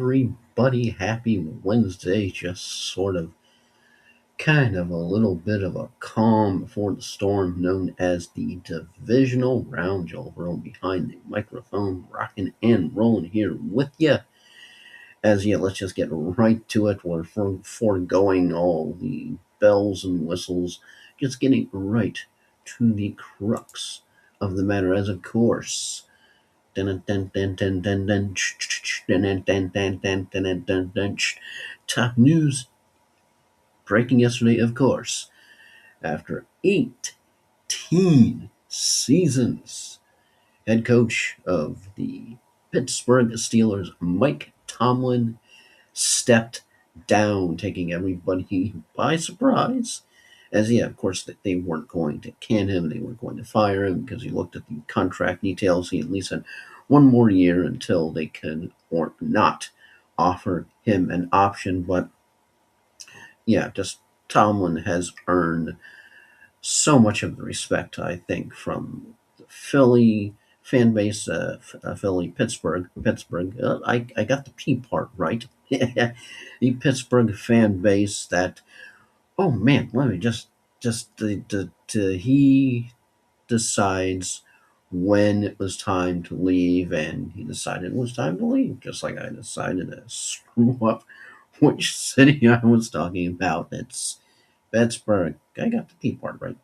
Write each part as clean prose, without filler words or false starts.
everybody? Happy Wednesday. Just kind of a little bit of a calm before the storm known as the divisional round. Joel Burrow behind the microphone, rocking and rolling here with you. Let's just get right to it. We're foregoing all the bells and whistles, just getting right to the crux of the matter, as of course. Top news breaking yesterday, of course. After 18 seasons, head coach of the Pittsburgh Steelers, Mike Tomlin, stepped down, taking everybody by surprise. Of course, they weren't going to can him, they weren't going to fire him because he looked at the contract details. He at least had one more year until they could or not offer him an option. But just Tomlin has earned so much of the respect, I think, from the Philly fan base, Philly, Pittsburgh. I got the P part right. The Pittsburgh fan base that, oh man, let me he decides when it was time to leave, and he decided it was time to leave, just like I decided to screw up which city I was talking about. It's Pittsburgh. I got the P part right.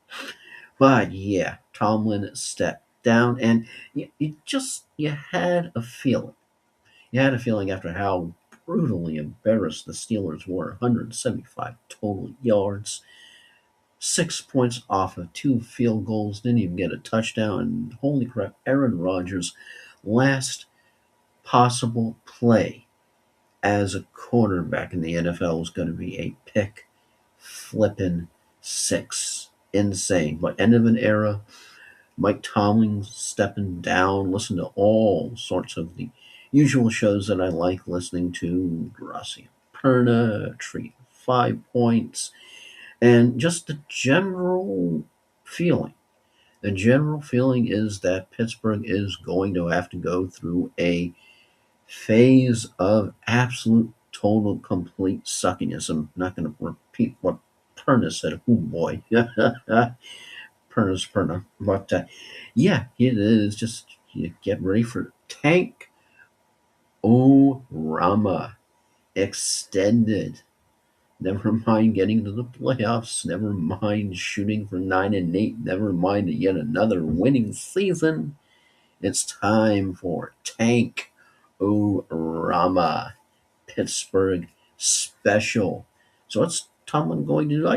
But yeah, Tomlin stepped down, and you had a feeling. You had a feeling after how brutally embarrassed the Steelers were. 175 total yards, 6 points off of two field goals, didn't even get a touchdown. And holy crap, Aaron Rodgers' last possible play as a quarterback in the NFL was going to be a pick flippin' six. Insane. But end of an era. Mike Tomlin stepping down. Listen to all sorts of the usual shows that I like listening to. Gracia Perna, Treat 5 Points, and just the general feeling. The general feeling is that Pittsburgh is going to have to go through a phase of absolute, total, complete suckiness. I'm not going to repeat what Perna said. Oh boy. Perna's Perna. But it is just you get ready for Tank Orama extended. Never mind getting to the playoffs. Never mind shooting for 9-8. Never mind yet another winning season. It's time for Tank Orama Pittsburgh special. So what's Tomlin going to do?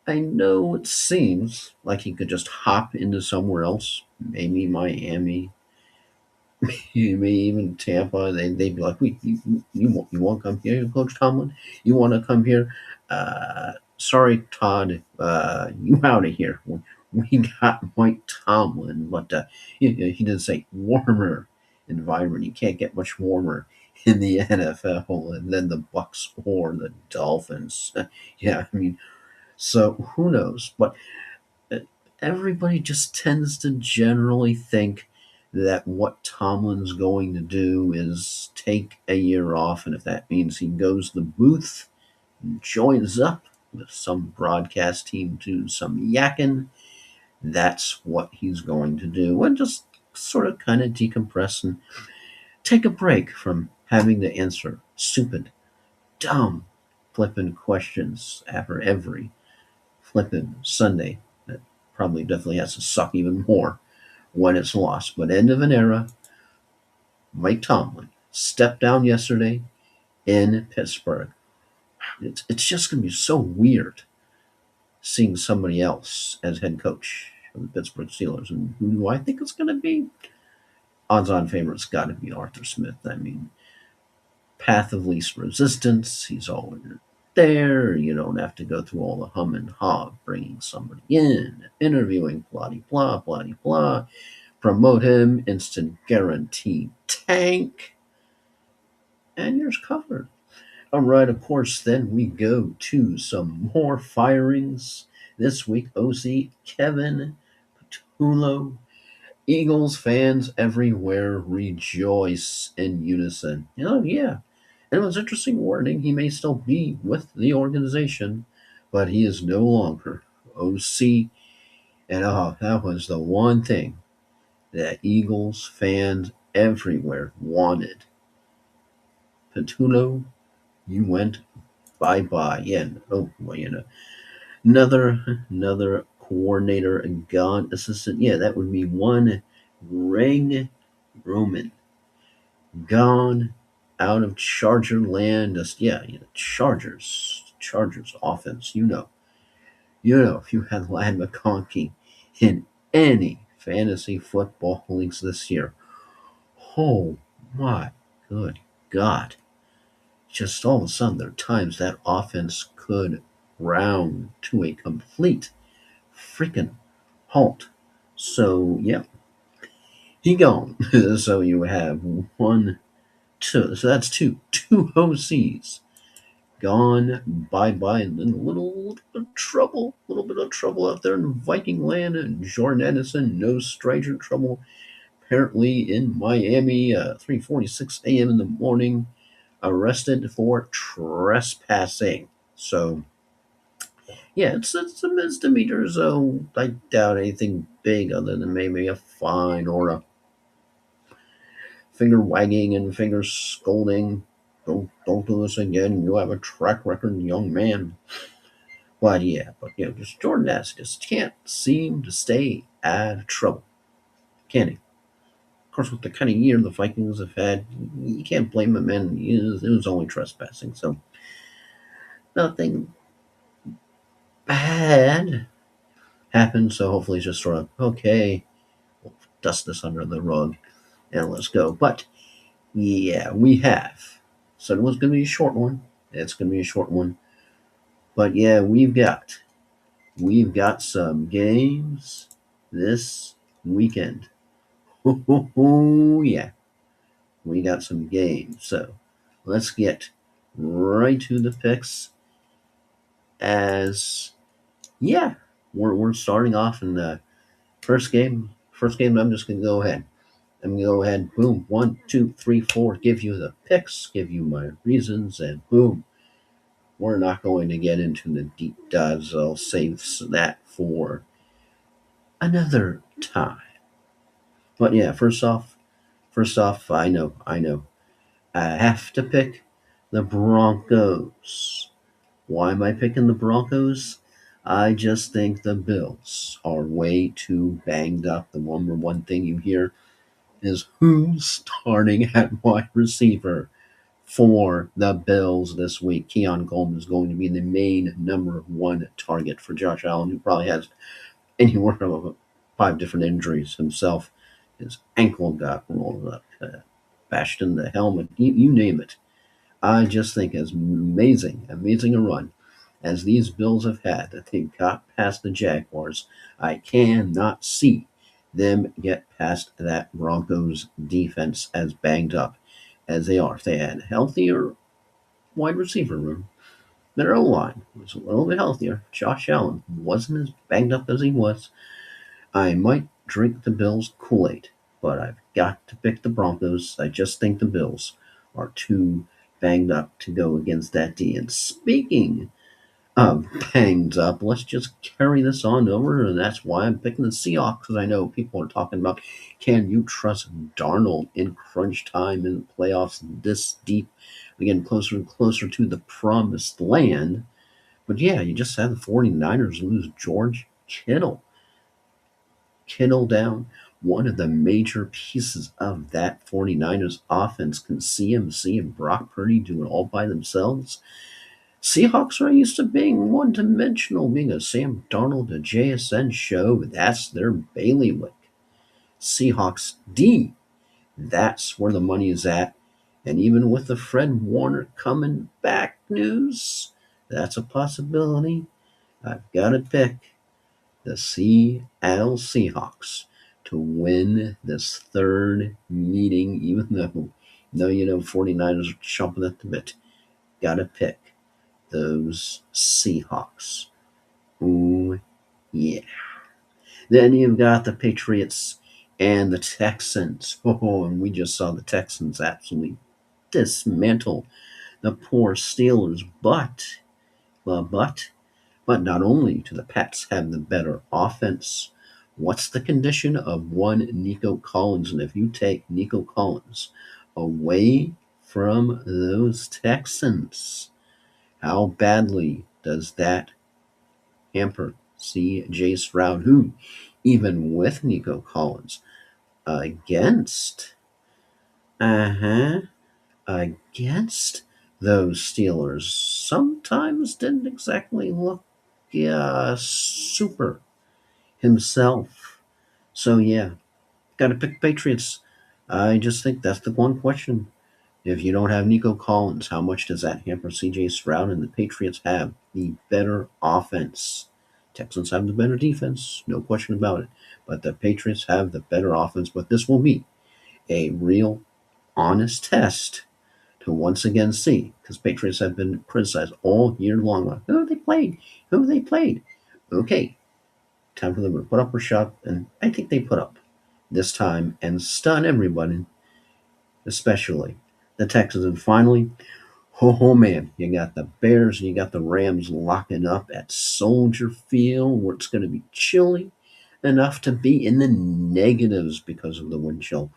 I know it seems like he could just hop into somewhere else, maybe Miami, maybe even Tampa. They'd be like, you want to come here, Coach Tomlin? You want to come here? Sorry, Todd, you out of here. We got Mike Tomlin, but he did say warmer environment. You can't get much warmer in the NFL, and then the Bucks or the Dolphins. So who knows? But uh, everybody just tends to generally think that what Tomlin's going to do is take a year off, and if that means he goes to the booth and joins up with some broadcast team to some yakking, that's what he's going to do. And just sort of kind of decompress and take a break from having to answer stupid, dumb, flippin' questions after every flippin' Sunday. That probably definitely has to suck even more when it's lost. But end of an era, Mike Tomlin stepped down yesterday in Pittsburgh. It's just going to be so weird seeing somebody else as head coach of the Pittsburgh Steelers. And who do I think it's going to be? Odds-on favorite's got to be Arthur Smith. I mean, path of least resistance. He's always there. You don't have to go through all the hum and haw of bringing somebody in, interviewing, blah, blah, blah, blah. Promote him, instant guarantee tank, and you're covered. All right, of course, then we go to some more firings. This week, OC Kevin Patullo. Eagles fans everywhere rejoice in unison. Yeah, And it was interesting warning. He may still be with the organization, but he is no longer OC. And that was the one thing that Eagles fans everywhere wanted. Patulo, you went bye bye. Yeah, oh well, another coordinator and gone assistant. Yeah, that would be one Ring Roman gone out of Charger land. Just Chargers offense. If you had Lad McConkey in any fantasy football leagues this year, oh my good God! Just all of a sudden, there are times that offense could round to a complete freaking halt. So yeah, he gone. So you have one, two. So that's two OCs gone bye bye, and then a little bit of trouble out there in Viking land. And Jordan Edison, no stranger trouble. Apparently in Miami, 3:46 a.m. in the morning, arrested for trespassing. So yeah, it's a misdemeanor. So I doubt anything big other than maybe a fine or a finger wagging and finger scolding. Don't do this again. You have a track record, young man. Just Jordan S. just can't seem to stay out of trouble, can he? Of course, with the kind of year the Vikings have had, you can't blame him, and it was only trespassing, so nothing bad happened. So hopefully, it's just sort of okay. We'll dust this under the rug and let's go. But yeah, we have. So it was going to be a short one. It's going to be a short one. But yeah, we've got some games this weekend. Oh yeah, we got some games. So let's get right to the picks. As yeah, we're starting off in the first game. First game, I'm just gonna go ahead. I'm gonna go ahead. Boom, 1, 2, 3, 4. Give you the picks. Give you my reasons, and boom. We're not going to get into the deep dives. I'll save that for another time. But yeah, first off, I know. I have to pick the Broncos. Why am I picking the Broncos? I just think the Bills are way too banged up. The number one thing you hear is who's starting at wide receiver for the Bills this week. Keon Coleman is going to be the main number one target for Josh Allen, who probably has anywhere from 5 different injuries himself. His ankle got rolled up, bashed in the helmet, you name it. I just think as amazing a run as these Bills have had that they got past the Jaguars, I cannot see them get past that Broncos defense as banged up as they are. If they had healthier wide receiver room, their O line was a little bit healthier. Josh Allen wasn't as banged up as he was. I might drink the Bills Kool-Aid, but I've got to pick the Broncos. I just think the Bills are too banged up to go against that D. And speaking banged up. Let's just carry this on over, and that's why I'm picking the Seahawks, because I know people are talking about, can you trust Darnold in crunch time in the playoffs this deep, again, closer and closer to the promised land. But yeah, you just had the 49ers lose George Kittle. Kittle down, one of the major pieces of that 49ers offense. Can CMC and Brock Purdy do it all by themselves? Seahawks are used to being one-dimensional, being a Sam Darnold, a JSN show. That's their bailiwick. Seahawks D, that's where the money is at. And even with the Fred Warner coming back news, that's a possibility. I've got to pick the Seattle Seahawks to win this third meeting, even though 49ers are chomping at the bit. Got to pick those Seahawks. Ooh, yeah. Then you've got the Patriots and the Texans. Oh, and we just saw the Texans absolutely dismantle the poor Steelers. But not only do the Pats have the better offense, what's the condition of one Nico Collins? And if you take Nico Collins away from those Texans, how badly does that hamper C.J. Stroud, who, even with Nico Collins against, uh-huh, against those Steelers, sometimes didn't exactly look super himself. So yeah, got to pick Patriots. I just think that's the one question. If you don't have Nico Collins, how much does that hamper C.J. Stroud? And the Patriots have the better offense. Texans have the better defense, no question about it. But the Patriots have the better offense. But this will be a real, honest test to once again see, because Patriots have been criticized all year long. Like, oh, they played. Who they played? Okay, time for them to put up or shut, and I think they put up this time and stun everybody, especially the Texans. And finally, oh man, you got the Bears and you got the Rams locking up at Soldier Field, where it's going to be chilly enough to be in the negatives because of the wind chill.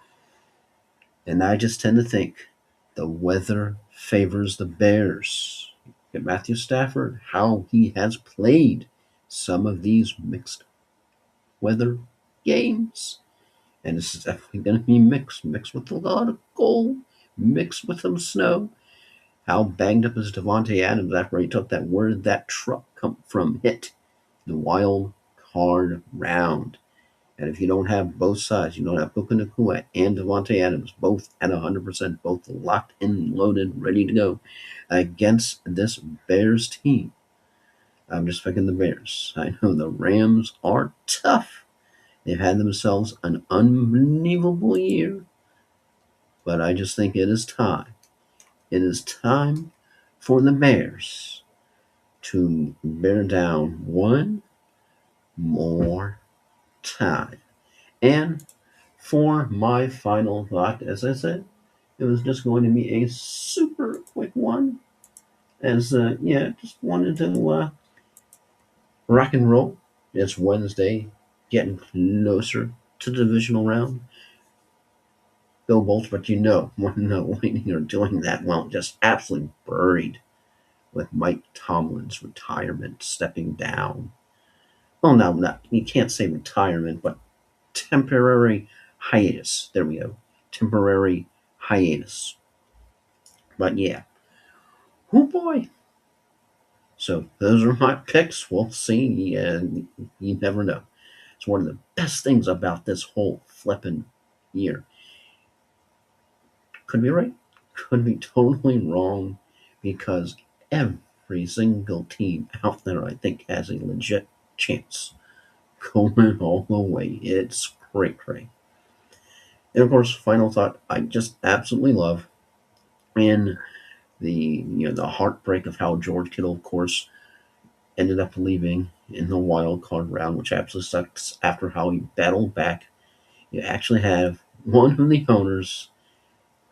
And I just tend to think the weather favors the Bears. Look at Matthew Stafford, how he has played some of these mixed weather games. And it's definitely going to be mixed with a lot of cold, mixed with some snow. How banged up is Devontae Adams after he took that where did that truck come from hit the wild card round? And if you don't have both sides, you don't have Puka Nacua and Devontae Adams, both at 100%, both locked and loaded, ready to go against this Bears team. I'm just picking the Bears. I know the Rams are tough. They've had themselves an unbelievable year, but I just think it is time. It is time for the Bears to bear down one more time. And for my final thought, as I said, it was just going to be a super quick one. As just wanted to rock and roll. It's Wednesday, getting closer to the divisional round. Go Bolts, but when the Lightning are doing that, well, just absolutely buried with Mike Tomlin's retirement, stepping down. Well, no, not you can't say retirement, but temporary hiatus. There we go, temporary hiatus. But yeah, oh boy. So those are my picks. We'll see. You never know. It's one of the best things about this whole flipping year. Could be right, could be totally wrong, because every single team out there, I think, has a legit chance going all the way. It's great, great. And of course, final thought, I just absolutely love, and the heartbreak of how George Kittle, of course, ended up leaving in the wild card round, which absolutely sucks after how he battled back. You actually have one of the owners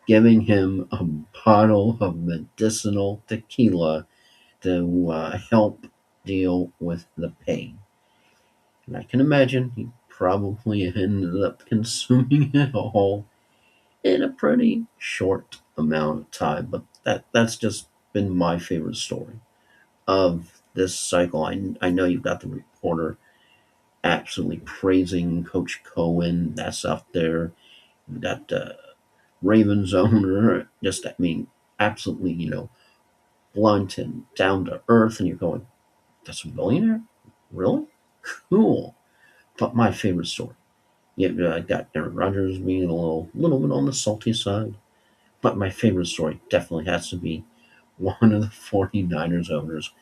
giving him a bottle of medicinal tequila to help deal with the pain. And I can imagine he probably ended up consuming it all in a pretty short amount of time. But that's just been my favorite story of this cycle. I know you've got the reporter absolutely praising Coach Cohen. That's up there. You've got Ravens owner, just, I mean, absolutely, blunt and down to earth. And you're going, that's a billionaire? Really? Cool. But my favorite story. Yeah, I got Aaron Rodgers being a little bit on the salty side. But my favorite story definitely has to be one of the 49ers owners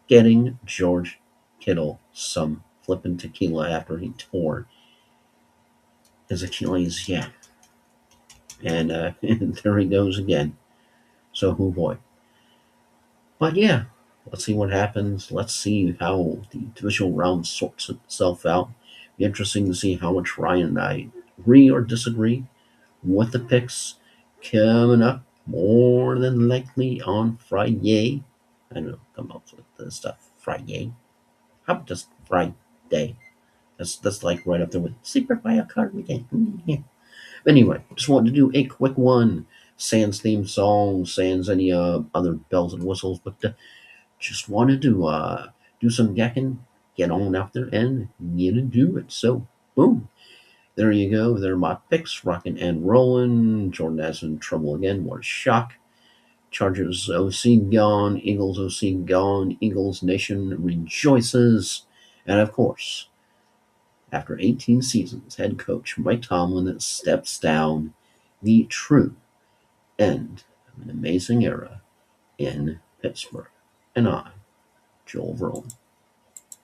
getting George Kittle some flippin' tequila after he tore his Achilles. Yeah. And, and there he goes again. So, oh boy. But yeah, let's see what happens. Let's see how the divisional round sorts itself out. Be interesting to see how much Ryan and I agree or disagree with the picks coming up. More than likely on Friday. I know, come up with the stuff. Friday. How about just Friday? That's like right up there with Secret Wild Card Weekend. Yeah. Anyway, just wanted to do a quick one. Sans theme song, sans any other bells and whistles, but just wanted to do some yakking, get on out there and get to do it. So, boom. There you go. There are my picks, rocking and rolling. Jordan has in trouble again. What a shock. Chargers OC gone. Eagles OC gone. Eagles Nation rejoices. And of course, after 18 seasons, head coach Mike Tomlin steps down. The true end of an amazing era in Pittsburgh. And I, Joel Verlin.